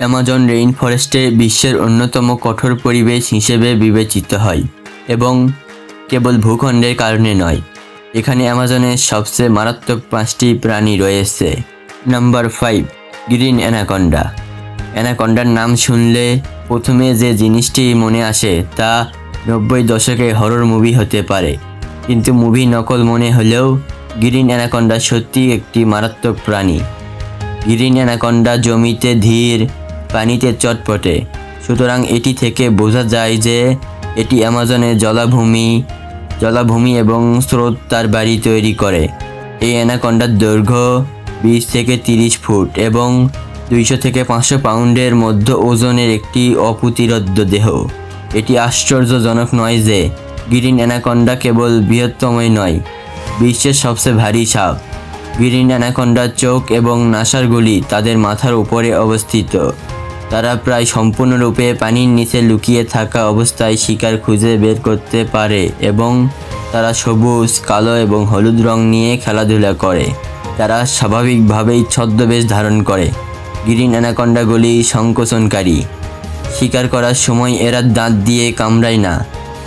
Amazon rain ফরেস্টে বিশ্বের অন্যতম কঠোর পরিবেশ হিসেবে বিবেচিত হয় এবং কেবল ভূখণ্ডের কারণে নয়, এখানে অ্যামাজনের সবচেয়ে মারাত্মক 5টি প্রাণী রয়েছে। Number 5, green anaconda. অ্যানাকন্ডার নাম শুনলে প্রথমে যে জিনিসটি মনে আসে তা 90 দশকে হরর মুভি হতে পারে, কিন্তু মুভি নকল মনে হলেও গ্রিন অ্যানাকন্ডা সত্যি একটি মারাত্মক প্রাণী। গ্রিন অ্যানাকন্ডা জমিতে ধীর, পানিতে চটপটে, সুতরাং এটি থেকে বোঝা যায় যে এটি অ্যামাজনের জলাভূমি এবং স্রোত তার বাড়ি তৈরি করে। এই অ্যানাকন্ডার দৈর্ঘ্য 20 থেকে 30 ফুট এবং 200 থেকে 500 পাউন্ডের মধ্যে ওজনের একটি অপ্রতিরোধ্য দেহ। এটি আশ্চর্যজনক নয় যে গ্রিন অ্যানাকন্ডা কেবল বৃহত্তমই নয়, বিশ্বের সবচেয়ে ভারী সাপ। গ্রিন অ্যানাকন্ডার চোখ এবং নাসারগুলি তাদের মাথার উপরে অবস্থিত। তারা প্রায় সম্পূর্ণরূপে পানির নিচে লুকিয়ে থাকা অবস্থায় শিকার খুঁজে বের করতে পারে এবং তারা সবুজ, কালো এবং হলুদ রং নিয়ে খেলাধুলা করে। তারা স্বাভাবিকভাবেই ছদ্মবেশ ধারণ করে। গ্রিন অ্যানাকন্ডাগুলি সংকোচনকারী। শিকার করার সময় এরা দাঁত দিয়ে কামড়ায় না,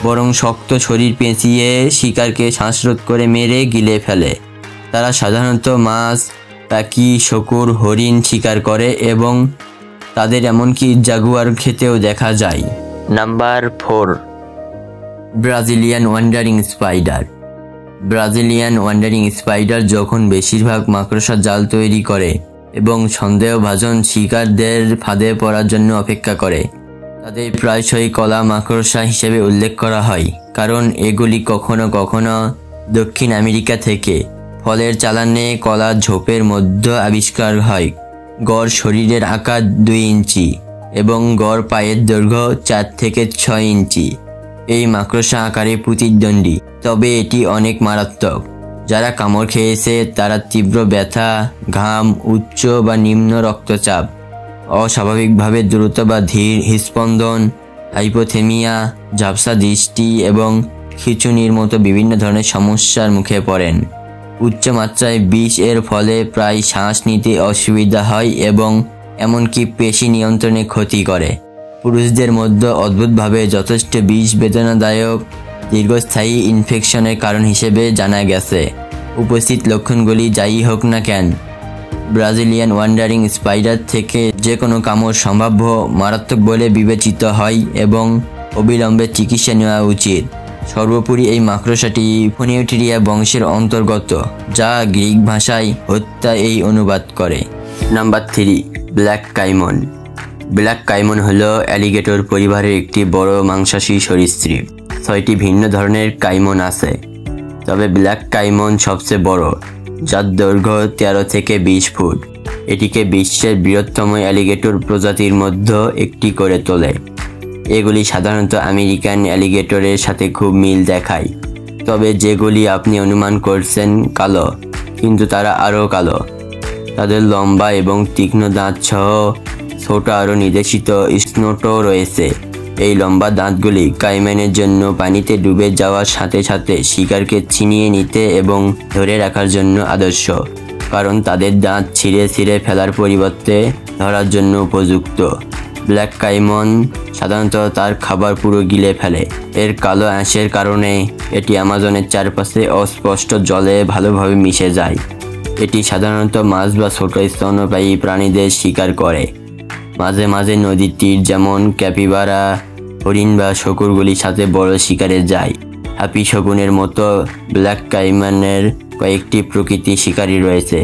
বরং শক্ত শরীর পেঁচিয়ে শিকারকে শ্বাসরোধ করে মেরে গিলে ফেলে। তারা সাধারণত মাছ, পাখি, শকুর, হরিণ শিকার করে এবং তাদের এমনকি জাগুয়ার খেতেও দেখা যায়। Number 4, Brazilian wandering spider. Brazilian wandering spider যখন বেশিরভাগ মাকড়সা জাল তৈরি করে এবং সন্দেহভাজন শিকারদের ফাঁদে পড়ার জন্য অপেক্ষা করে, তাদের প্রায়শই কলা মাকড়সা হিসেবে উল্লেখ করা হয়, কারণ এগুলি কখনো কখনো দক্ষিণ আমেরিকা থেকে ফলের চালানে কলা ঝোপের মধ্যে আবিষ্কার হয়। গড় শরীরের আকার 2 ইঞ্চি এবং গড় পায়ের দৈর্ঘ্য 4 থেকে 6 ইঞ্চি। এই মাকড়সা আকারে প্রতিদ্বন্দ্বী, তবে এটি অনেক মারাত্মক। যারা কামড় খেয়েছে তারা তীব্র ব্যথা, ঘাম, উচ্চ বা নিম্ন রক্তচাপ, অস্বাভাবিকভাবে দ্রুত বা ধীর হৃদস্পন্দন, হাইপোথেমিয়া, ঝাপসা দৃষ্টি এবং খিঁচুনির মতো বিভিন্ন ধরনের সমস্যার মুখে পড়েন। উচ্চ মাত্রায় বিষ এর ফলে প্রায় শ্বাস নিতে অসুবিধা হয় এবং এমনকি পেশি নিয়ন্ত্রণে ক্ষতি করে। পুরুষদের মধ্যে অদ্ভুতভাবে যথেষ্ট বিষ বেদনাদায়ক দীর্ঘস্থায়ী ইনফেকশনের কারণ হিসেবে জানা গেছে। উপস্থিত লক্ষণগুলি যাই হোক না কেন, ব্রাজিলিয়ান ওয়ান্ডারিং স্পাইডার থেকে যে কোনো কামড় সম্ভাব্য মারাত্মক বলে বিবেচিত হয় এবং অবিলম্বে চিকিৎসা নেওয়া উচিত। সর্বোপরি এই মাকড়সাটি ফোনিওটিরিয়া বংশের অন্তর্গত, যা গ্রিক ভাষায় হত্যা এই অনুবাদ করে। Number 3, black caiman. Black caiman হলো অ্যালিগেটর পরিবারের একটি বড় মাংসাশী সরীসৃপ। 6টি ভিন্ন ধরনের কাইমন আছে, তবে ব্ল্যাক কাইমন সবচেয়ে বড়, যার দৈর্ঘ্য 13 থেকে 20 ফুট। এটিকে বিশ্বের বৃহত্তম অ্যালিগেটর প্রজাতির মধ্যে একটি করে তোলে। এগুলি সাধারণত আমেরিকান অ্যালিগেটরের সাথে খুব মিল দেখায়, তবে যেগুলি আপনি অনুমান করছেন কালো, কিন্তু তারা আরও কালো। তাদের লম্বা এবং তীক্ষ্ণ দাঁত সহ ছোট আরও নির্দেশিত স্নোটও রয়েছে। এই লম্বা দাঁতগুলি কাইম্যানের জন্য পানিতে ডুবে যাওয়ার সাথে সাথে শিকারকে ছিনিয়ে নিতে এবং ধরে রাখার জন্য আদর্শ, কারণ তাদের দাঁত ছিঁড়ে ফেলার পরিবর্তে ধরার জন্য উপযুক্ত। ব্ল্যাক কাইমন সাধারণত তার খাবার পুরো গিলে ফেলে। এর কালো আঁশের কারণে এটি অ্যামাজনের চারপাশে অস্পষ্ট জলে ভালোভাবে মিশে যায়। এটি সাধারণত মাছ বা ছোট স্তন্যপায়ী প্রাণীদের শিকার করে। মাঝে মাঝে নদীর তীর যেমন ক্যাপিবারা, হরিণ বা শকুরগুলির সাথে বড় শিকারে যায়। হাপি শকুনের মতো ব্ল্যাক কাইম্যানের কয়েকটি প্রকৃতি শিকারী রয়েছে,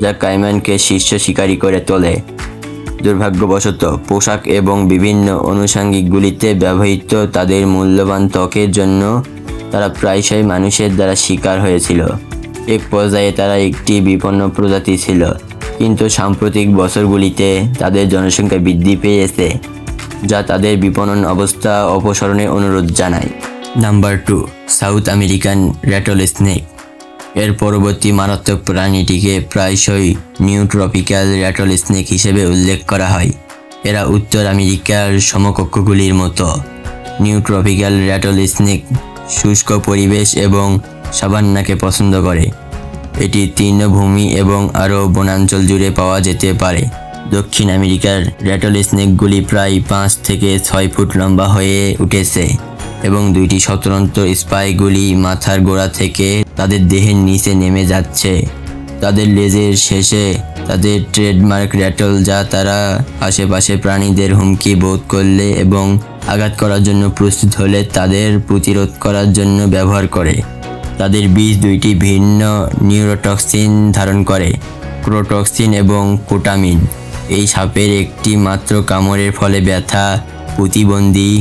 যা কাইম্যানকে শীর্ষ শিকারী করে তোলে। দুর্ভাগ্যবশত পোশাক এবং বিভিন্ন আনুষঙ্গিকগুলিতে ব্যবহৃত তাদের মূল্যবান ত্বকের জন্য তারা প্রায়শই মানুষের দ্বারা শিকার হয়েছিল। এক পর্যায়ে তারা একটি বিপন্ন প্রজাতি ছিল, কিন্তু সাম্প্রতিক বছরগুলিতে তাদের জনসংখ্যা বৃদ্ধি পেয়েছে, যা তাদের বিপণন অবস্থা অপসারণের অনুরোধ জানায়। Number 2, south American rattle snake. এর পরবর্তী মারাত্মক প্রাণীটিকে প্রায়শই নিউ ট্রপিক্যাল র্যাটল স্নেক হিসেবে উল্লেখ করা হয়। এরা উত্তর আমেরিকার সমকক্ষগুলির মতো। নিউ ট্রপিক্যাল র্যাটল স্নেক শুষ্ক পরিবেশ এবং সাভান্নাকে পছন্দ করে। এটি তৃণভূমি এবং আরও বনাঞ্চল জুড়ে পাওয়া যেতে পারে। দক্ষিণ আমেরিকার র্যাটল স্নেকগুলি প্রায় 5 থেকে 6 ফুট লম্বা হয়ে উঠেছে এবং 2টি স্বতন্ত্র স্পাইকগুলি মাথার গোড়া থেকে তাদের দেহের নিচে নেমে যাচ্ছে। তাদের লেজের শেষে তাদের ট্রেডমার্ক র্যাটল, যা তারা আশেপাশে প্রাণীদের হুমকি বোধ করলে এবং আঘাত করার জন্য প্রস্তুত হলে তাদের প্রতিরোধ করার জন্য ব্যবহার করে। তাদের বীজ 2টি ভিন্ন নিউরোটক্সিন ধারণ করে, ক্রোটক্সিন এবং কোটামিন। এই সাপের একটি মাত্র কামড়ের ফলে ব্যথা, প্রতিবন্ধী,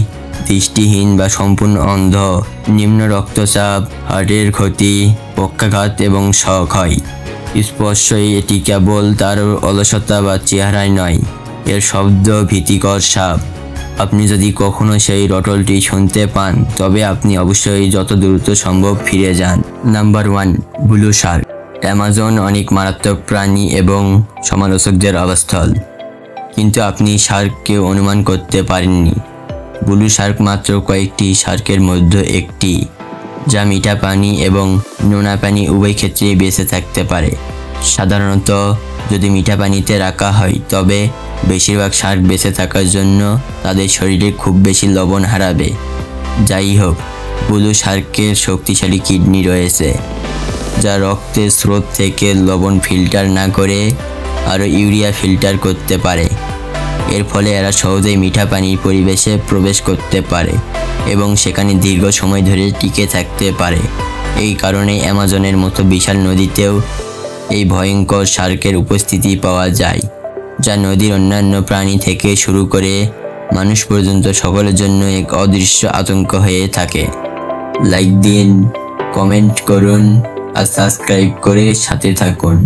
দৃষ্টিহীন বা সম্পূর্ণ অন্ধ, নিম্ন রক্তচাপ, হার্টের ক্ষতি, পক্ষাঘাত এবং শক হয়। স্পষ্টই এটি কেবল তার অলসতা বা চেহারায় নয়, এর শব্দ ভীতিকর সাপ। আপনি যদি কখনো সেই রটলটি শুনতে পান তবে আপনি অবশ্যই যত দ্রুত সম্ভব ফিরে যান। Number 1, blue Shark. অ্যামাজন অনেক মারাত্মক প্রাণী এবং সমালোচকদের আবাসস্থল, কিন্তু আপনি শার্ককে অনুমান করতে পারেননি। ব্লু শার্ক মাত্র কয়েকটি শার্কের মধ্যে একটি, যা মিঠা পানি এবং নোনা পানি উভয় ক্ষেত্রেই বেঁচে থাকতে পারে। সাধারণত যদি মিঠা পানিতে রাখা হয় তবে বেশিরভাগ শার্ক বেঁচে থাকার জন্য তাদের শরীরে খুব বেশি লবণ হারাবে। যাই হোক, ব্লু শার্কের শক্তিশালী কিডনি রয়েছে, যা রক্তের স্রোত থেকে লবণ ফিল্টার না করে আরও ইউরিয়া ফিল্টার করতে পারে। এর ফলে এরা সহজেই মিঠা পানির পরিবেশে প্রবেশ করতে পারে এবং সেখানে দীর্ঘ সময় ধরে টিকে থাকতে পারে। এই কারণে অ্যামাজনের মতো বিশাল নদীতেও এই ভয়ঙ্কর শার্কের উপস্থিতি পাওয়া যায়, যা নদীর অন্যান্য প্রাণী থেকে শুরু করে মানুষ পর্যন্ত সকলের জন্য এক অদৃশ্য আতঙ্ক হয়ে থাকে। লাইক দিন, কমেন্ট করুন আর সাবস্ক্রাইব করে সাথে থাকুন।